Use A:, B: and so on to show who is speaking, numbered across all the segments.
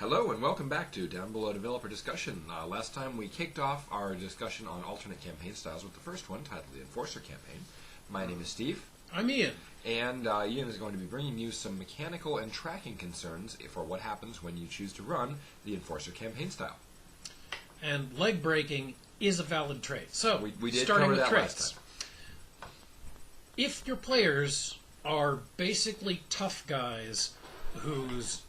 A: Hello and welcome back to Downbelow Developer Discussion. Last time we kicked off our discussion on alternate campaign styles with the first one, titled the Enforcer Campaign. My name is Steve.
B: I'm Ian.
A: And Ian is going to be bringing you some mechanical and tracking concerns for what happens when you choose to run the Enforcer Campaign style.
B: And leg breaking is a valid trait. So,
A: we did
B: starting
A: cover
B: with
A: that
B: traits.
A: last time.
B: If your players are basically tough guys whose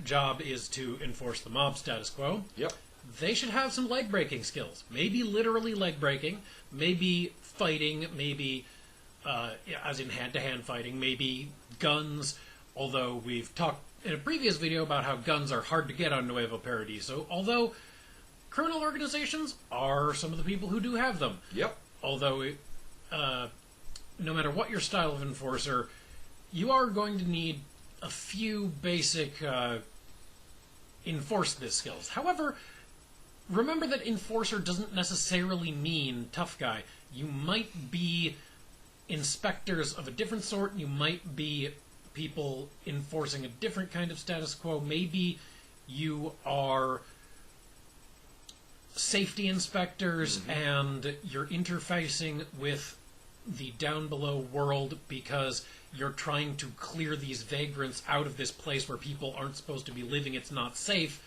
B: job is to enforce the mob status quo,
A: Yep.
B: they should have some leg breaking skills. Maybe literally leg breaking, maybe fighting, maybe as in hand-to-hand fighting, maybe guns, although we've talked in a previous video about how guns are hard to get on Nuevo Paradiso, although criminal organizations are some of the people who do have them.
A: Yep.
B: Although, no matter what your style of enforcer, you are going to need a few basic enforce this skills. However, remember that enforcer doesn't necessarily mean tough guy. You might be inspectors of a different sort. You might be people enforcing a different kind of status quo. Maybe you are safety inspectors and you're interfacing with the Downbelow world because you're trying to clear these vagrants out of this place where people aren't supposed to be living. It's not safe,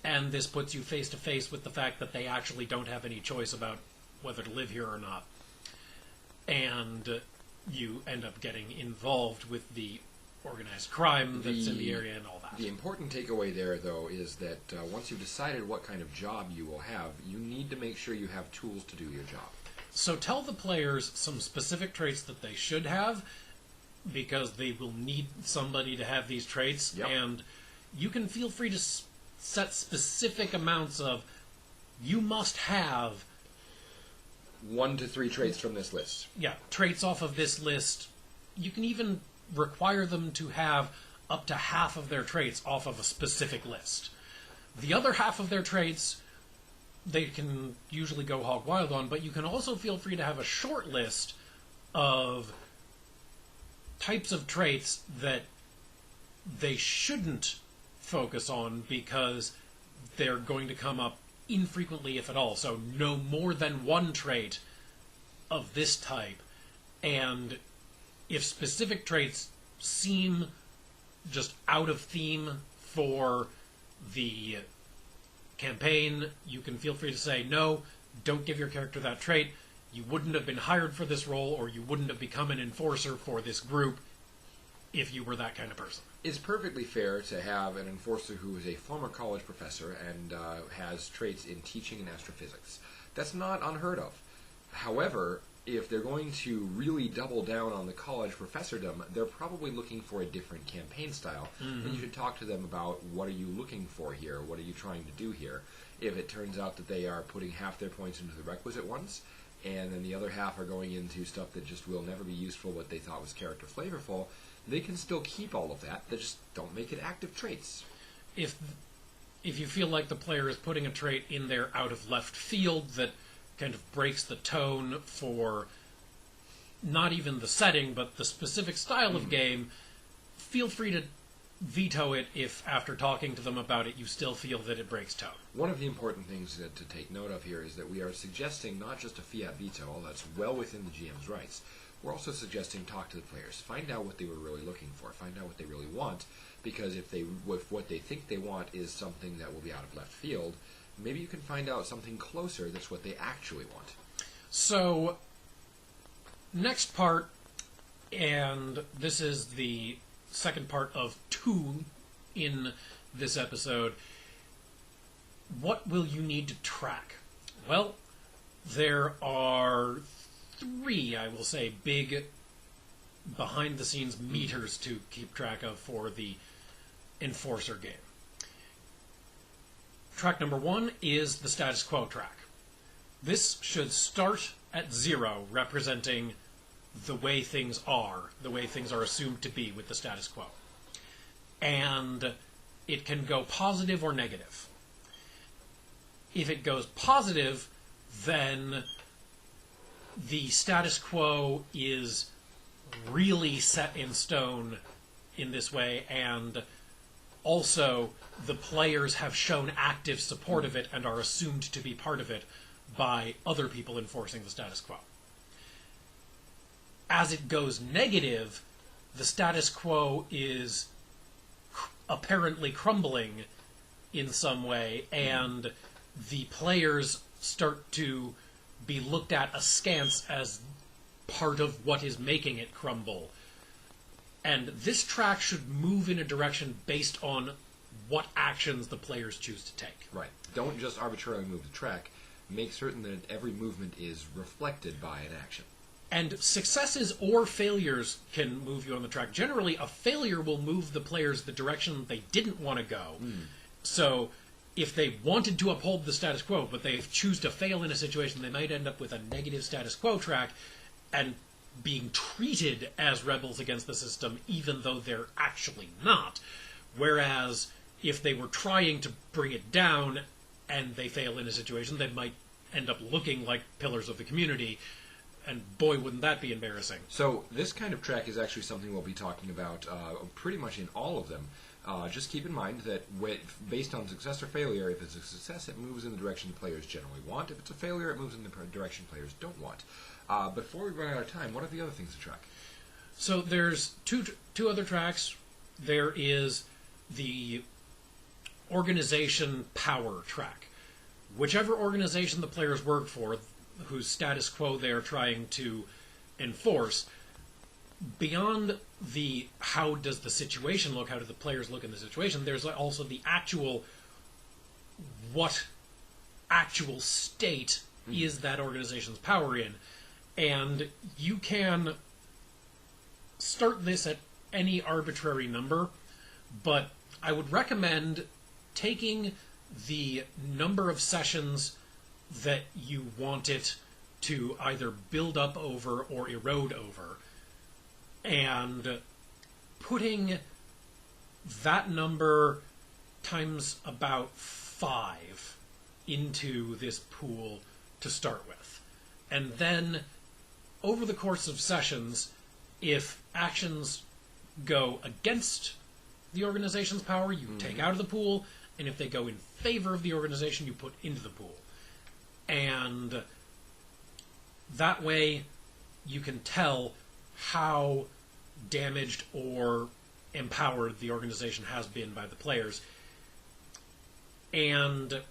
B: and this puts you face to face with the fact that they actually don't have any choice about whether to live here or not. And you end up getting involved with the organized crime that's in the area and all that.
A: The important takeaway there, though, is that once you've decided what kind of job you will have, you need to make sure you have tools to do your job.
B: So tell the players some specific traits that they should have, because they will need somebody to have these traits,
A: Yep.
B: and you can feel free to set specific amounts of, you must have
A: 1 to 3 traits from this list.
B: traits off of this list. You can even require them to have up to half of their traits off of a specific list. The other half of their traits they can usually go hog wild on, but you can also feel free to have a short list of types of traits that they shouldn't focus on because they're going to come up infrequently, if at all. So no more than one trait of this type, and if specific traits seem just out of theme for the campaign, you can feel free to say, no, don't give your character that trait. You wouldn't have been hired for this role, or you wouldn't have become an enforcer for this group if you were that kind of person.
A: It's perfectly fair to have an enforcer who is a former college professor and has traits in teaching and astrophysics. That's not unheard of. However, if they're going to really double down on the college professordom, they're probably looking for a different campaign style. And you should talk to them about, what are you looking for here? What are you trying to do here? If it turns out that they are putting half their points into the requisite ones, and then the other half are going into stuff that just will never be useful, what they thought was character flavorful, they can still keep all of that. They just don't make it active traits.
B: If you feel like the player is putting a trait in there out of left field that kind of breaks the tone for not even the setting, but the specific style of game, feel free to veto it if, after talking to them about it, you still feel that it breaks tone.
A: One of the important things to take note of here is that we are suggesting not just a fiat veto, although that's well within the GM's rights. We're also suggesting talk to the players. Find out what they were really looking for. Find out what they really want, because if what they think they want is something that will be out of left field, maybe you can find out something closer that's what they actually want.
B: So, next part, and this is the second part of 2 in this episode, what will you need to track? Well, there are 3, I will say, big behind-the-scenes meters to keep track of for the Enforcer game. Track number 1 is the status quo track. This should start at 0, representing the way things are assumed to be with the status quo. And it can go positive or negative. If it goes positive, then the status quo is really set in stone in this way, and also the players have shown active support of it and are assumed to be part of it by other people enforcing the status quo. As it goes negative, the status quo is apparently crumbling in some way, and the players start to be looked at askance as part of what is making it crumble. And this track should move in a direction based on what actions the players choose to take.
A: Right. Don't just arbitrarily move the track. Make certain that every movement is reflected by an action.
B: And successes or failures can move you on the track. Generally, a failure will move the players the direction they didn't want to go. So, if they wanted to uphold the status quo, but they choose to fail in a situation, they might end up with a negative status quo track and being treated as rebels against the system, even though they're actually not. Whereas, if they were trying to bring it down and they fail in a situation, they might end up looking like pillars of the community. And boy, wouldn't that be embarrassing.
A: So this kind of track is actually something we'll be talking about pretty much in all of them. Just keep in mind that based on success or failure, if it's a success, it moves in the direction the players generally want. If it's a failure, it moves in the direction players don't want. Before we run out of time, what are the other things to track?
B: So there's two other tracks. There is the organization power track. Whichever organization the players work for, whose status quo they are trying to enforce, beyond the how does the situation look, how do the players look in the situation, there's also the actual what actual state is that organization's power in. And you can start this at any arbitrary number, but I would recommend taking the number of sessions that you want it to either build up over or erode over, and putting that number times about 5 into this pool to start with. And then, over the course of sessions, if actions go against the organization's power, you take out of the pool, and if they go in favor of the organization, you put into the pool. And that way you can tell how damaged or empowered the organization has been by the players. And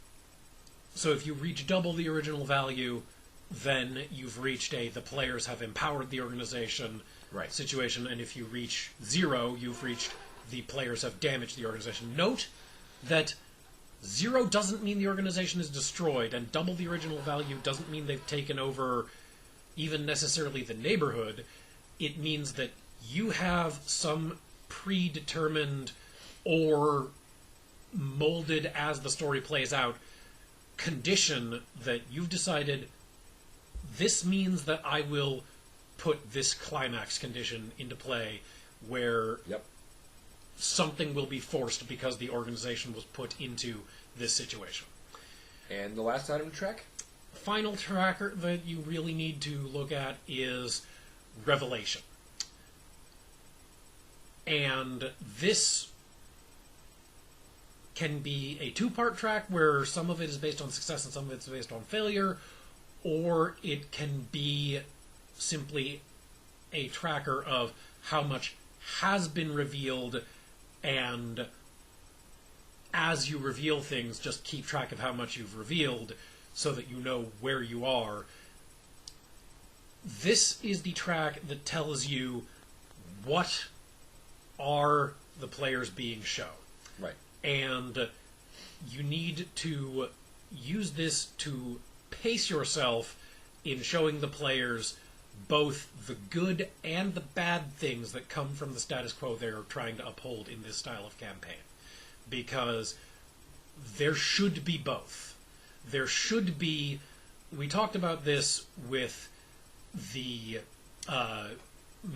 B: so if you reach double the original value, then you've reached the players have empowered the organization situation. And if you reach 0, you've reached the players have damaged the organization. Note that 0 doesn't mean the organization is destroyed, and double the original value doesn't mean they've taken over even necessarily the neighborhood. It means that you have some predetermined or molded as the story plays out condition that you've decided, this means that I will put this climax condition into play where something will be forced because the organization was put into this situation.
A: And the last item to track?
B: Final tracker that you really need to look at is revelation. And this can be a 2-part track where some of it is based on success and some of it's based on failure, or it can be simply a tracker of how much has been revealed, and as you reveal things, just keep track of how much you've revealed so that you know where you are. This is the track that tells you what are the players being shown.
A: Right.
B: And you need to use this to pace yourself in showing the players both the good and the bad things that come from the status quo they're trying to uphold in this style of campaign. Because there should be both. There should be... We talked about this with the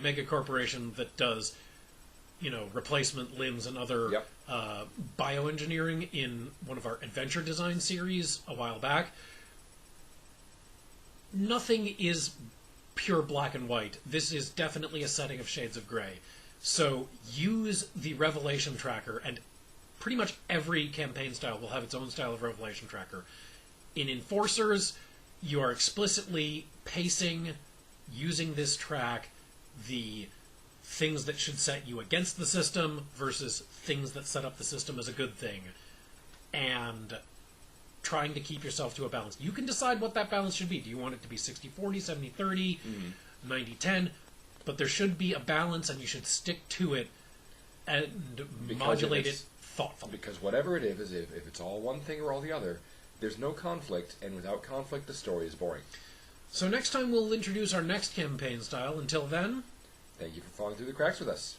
B: mega corporation that does, replacement limbs and other bioengineering in one of our adventure design series a while back. Nothing is pure black and white. This is definitely a setting of shades of gray. So use the revelation tracker and pretty much every campaign style will have its own style of revelation tracker. In Enforcers, you are explicitly pacing, using this track, the things that should set you against the system versus things that set up the system as a good thing, and trying to keep yourself to a balance. You can decide what that balance should be. Do you want it to be 60-40, 70-30, 90-10? But there should be a balance, and you should stick to it and modulate it thoughtfully.
A: Because whatever it is, if it's all one thing or all the other, there's no conflict, and without conflict, the story is boring.
B: So next time we'll introduce our next campaign style. Until then,
A: thank you for falling through the cracks with us.